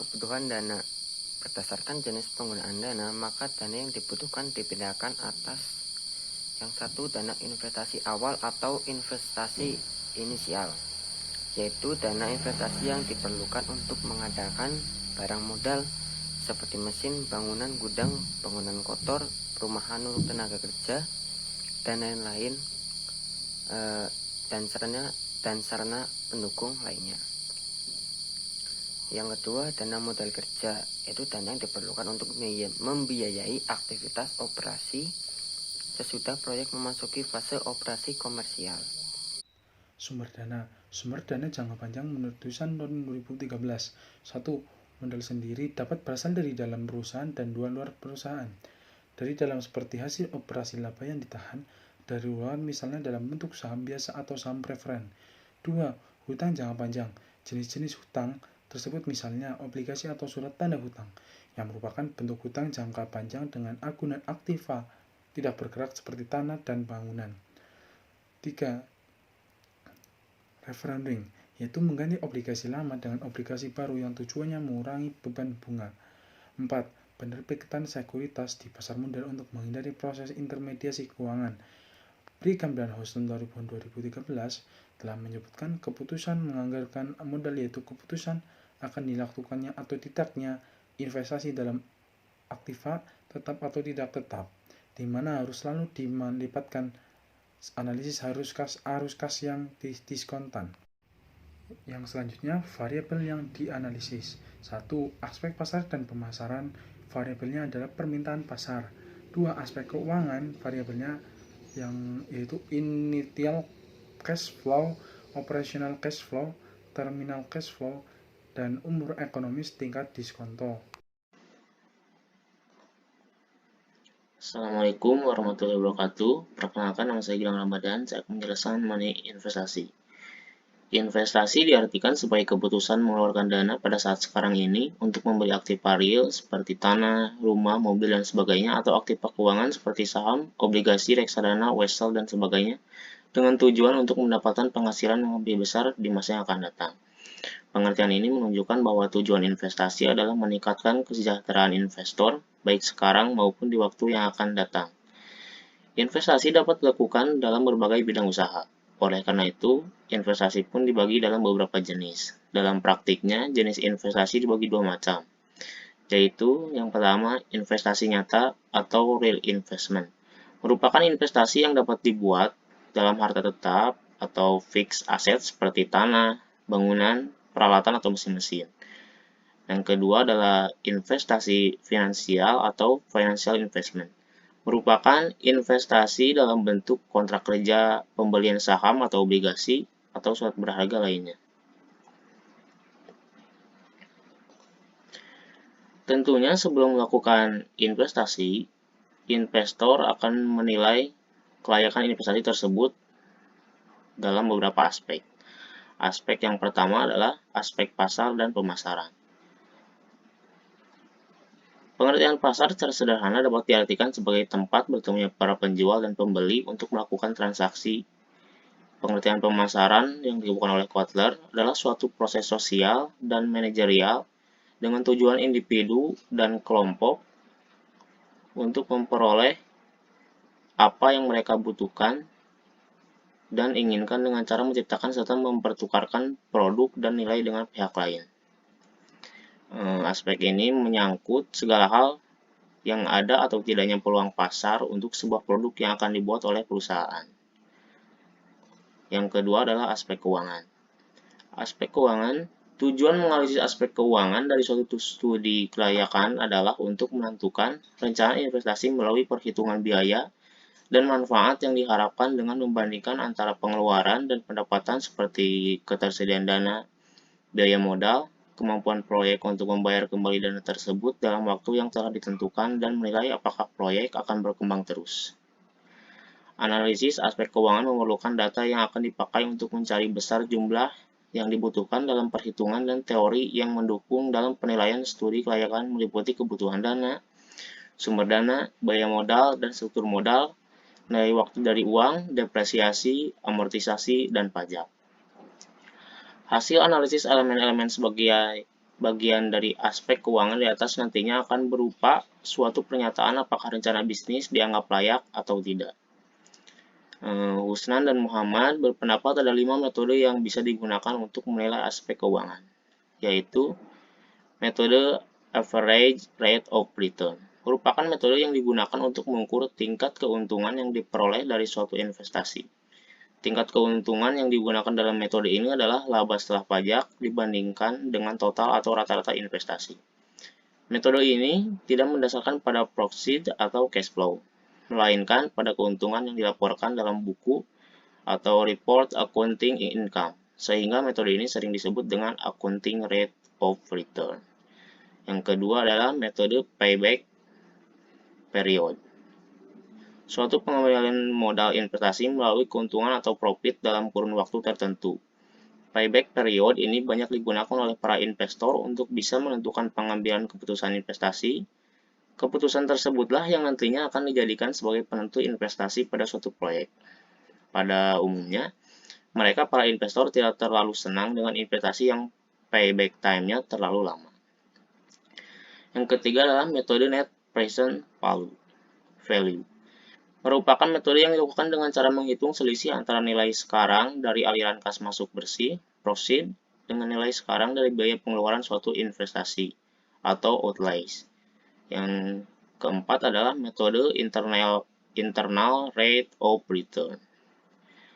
kebutuhan dana. Berdasarkan jenis penggunaan dana, maka dana yang dibutuhkan dipindahkan atas yang satu, dana investasi awal atau investasi inisial, yaitu dana investasi yang diperlukan untuk mengadakan barang modal seperti mesin, bangunan, gudang, bangunan kotor, perumahan untuk tenaga kerja, dan lain-lain, dan sarana pendukung lainnya. Yang kedua, dana modal kerja, yaitu dana yang diperlukan untuk membiayai aktivitas operasi sesudah proyek memasuki fase operasi komersial. Sumber dana jangka panjang menurut tulisan tahun 2013. 1. Modal sendiri dapat berasal dari dalam perusahaan dan luar perusahaan. Dari dalam seperti hasil operasi laba yang ditahan, dari luar misalnya dalam bentuk saham biasa atau saham preferen. 2. Hutang jangka panjang. Jenis-jenis hutang tersebut misalnya obligasi atau surat tanda hutang, yang merupakan bentuk hutang jangka panjang dengan agunan aktiva tidak bergerak seperti tanah dan bangunan. 3. Refinancing, yaitu mengganti obligasi lama dengan obligasi baru yang tujuannya mengurangi beban bunga. 4. Penerbitan sekuritas di pasar modal untuk menghindari proses intermediasi keuangan. Brigham dan Houston 2013 telah menyebutkan keputusan menganggarkan modal yaitu keputusan akan dilakukannya atau tidaknya investasi dalam aktiva tetap atau tidak tetap, di mana harus selalu melibatkan analisis arus kas yang diskontan. Yang selanjutnya, variabel yang dianalisis. 1. Aspek pasar dan pemasaran. Variabelnya adalah permintaan pasar. 2. Aspek keuangan. Variabelnya yaitu initial cash flow, operational cash flow, terminal cash flow, dan umur ekonomis tingkat diskonto. Assalamualaikum warahmatullahi wabarakatuh. Perkenalkan, nama saya Gilang Ramadan. Saya akan menjelaskan mengenai investasi. Investasi diartikan sebagai keputusan mengeluarkan dana pada saat sekarang ini untuk membeli aktiva real seperti tanah, rumah, mobil, dan sebagainya, atau aktiva keuangan seperti saham, obligasi, reksadana, wesel, dan sebagainya, dengan tujuan untuk mendapatkan penghasilan yang lebih besar di masa yang akan datang. Pengertian ini menunjukkan bahwa tujuan investasi adalah meningkatkan kesejahteraan investor, baik sekarang maupun di waktu yang akan datang. Investasi dapat dilakukan dalam berbagai bidang usaha. Oleh karena itu, investasi pun dibagi dalam beberapa jenis. Dalam praktiknya, jenis investasi dibagi dua macam, yaitu yang pertama, investasi nyata atau real investment. Merupakan investasi yang dapat dibuat dalam harta tetap atau fixed asset seperti tanah, bangunan, peralatan atau mesin-mesin. Yang kedua adalah investasi finansial atau financial investment. Merupakan investasi dalam bentuk kontrak kerja, pembelian saham atau obligasi, atau surat berharga lainnya. Tentunya sebelum melakukan investasi, investor akan menilai kelayakan investasi tersebut dalam beberapa aspek. Aspek yang pertama adalah aspek pasar dan pemasaran. Pengertian pasar secara sederhana dapat diartikan sebagai tempat bertemunya para penjual dan pembeli untuk melakukan transaksi. Pengertian pemasaran yang dilakukan oleh Kotler adalah suatu proses sosial dan manajerial dengan tujuan individu dan kelompok untuk memperoleh apa yang mereka butuhkan dan inginkan dengan cara menciptakan serta mempertukarkan produk dan nilai dengan pihak lain. Aspek ini menyangkut segala hal yang ada atau tidaknya peluang pasar untuk sebuah produk yang akan dibuat oleh perusahaan. Yang kedua adalah aspek keuangan. Aspek keuangan, tujuan menganalisis aspek keuangan dari suatu studi kelayakan adalah untuk menentukan rencana investasi melalui perhitungan biaya dan manfaat yang diharapkan dengan membandingkan antara pengeluaran dan pendapatan seperti ketersediaan dana, biaya modal, kemampuan proyek untuk membayar kembali dana tersebut dalam waktu yang telah ditentukan dan menilai apakah proyek akan berkembang terus. Analisis aspek keuangan memerlukan data yang akan dipakai untuk mencari besar jumlah yang dibutuhkan dalam perhitungan dan teori yang mendukung dalam penilaian studi kelayakan meliputi kebutuhan dana, sumber dana, biaya modal, dan struktur modal, nilai waktu dari uang, depresiasi, amortisasi, dan pajak. Hasil analisis elemen-elemen sebagai bagian dari aspek keuangan di atas nantinya akan berupa suatu pernyataan apakah rencana bisnis dianggap layak atau tidak. Husnan dan Muhammad berpendapat ada 5 metode yang bisa digunakan untuk menilai aspek keuangan, yaitu metode average rate of return. Merupakan metode yang digunakan untuk mengukur tingkat keuntungan yang diperoleh dari suatu investasi. Tingkat keuntungan yang digunakan dalam metode ini adalah laba setelah pajak dibandingkan dengan total atau rata-rata investasi. Metode ini tidak mendasarkan pada proxy atau cash flow, melainkan pada keuntungan yang dilaporkan dalam buku atau report accounting income, sehingga metode ini sering disebut dengan accounting rate of return. Yang kedua adalah metode payback period. Suatu pengembalian modal investasi melalui keuntungan atau profit dalam kurun waktu tertentu. Payback period ini banyak digunakan oleh para investor untuk bisa menentukan pengambilan keputusan investasi. Keputusan tersebutlah yang nantinya akan dijadikan sebagai penentu investasi pada suatu proyek. Pada umumnya, mereka para investor tidak terlalu senang dengan investasi yang payback time-nya terlalu lama. Yang ketiga adalah metode net present value. Merupakan metode yang dilakukan dengan cara menghitung selisih antara nilai sekarang dari aliran kas masuk bersih, proceed, dengan nilai sekarang dari biaya pengeluaran suatu investasi, atau outlays. Yang keempat adalah metode internal rate of return.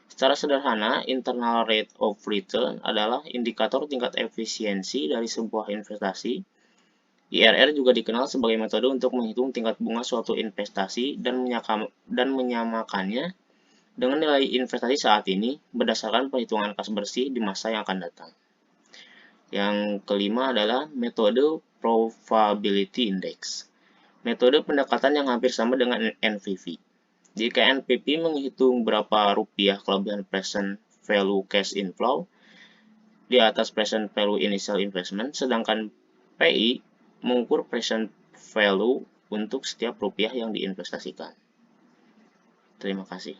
Secara sederhana, internal rate of return adalah indikator tingkat efisiensi dari sebuah investasi. IRR juga dikenal sebagai metode untuk menghitung tingkat bunga suatu investasi dan menyamakannya dengan nilai investasi saat ini berdasarkan perhitungan kas bersih di masa yang akan datang. Yang kelima adalah metode probability index. Metode pendekatan yang hampir sama dengan NPV. Jika NPV menghitung berapa rupiah kelebihan present value cash inflow di atas present value initial investment, sedangkan PI mengukur present value untuk setiap rupiah yang diinvestasikan. Terima kasih.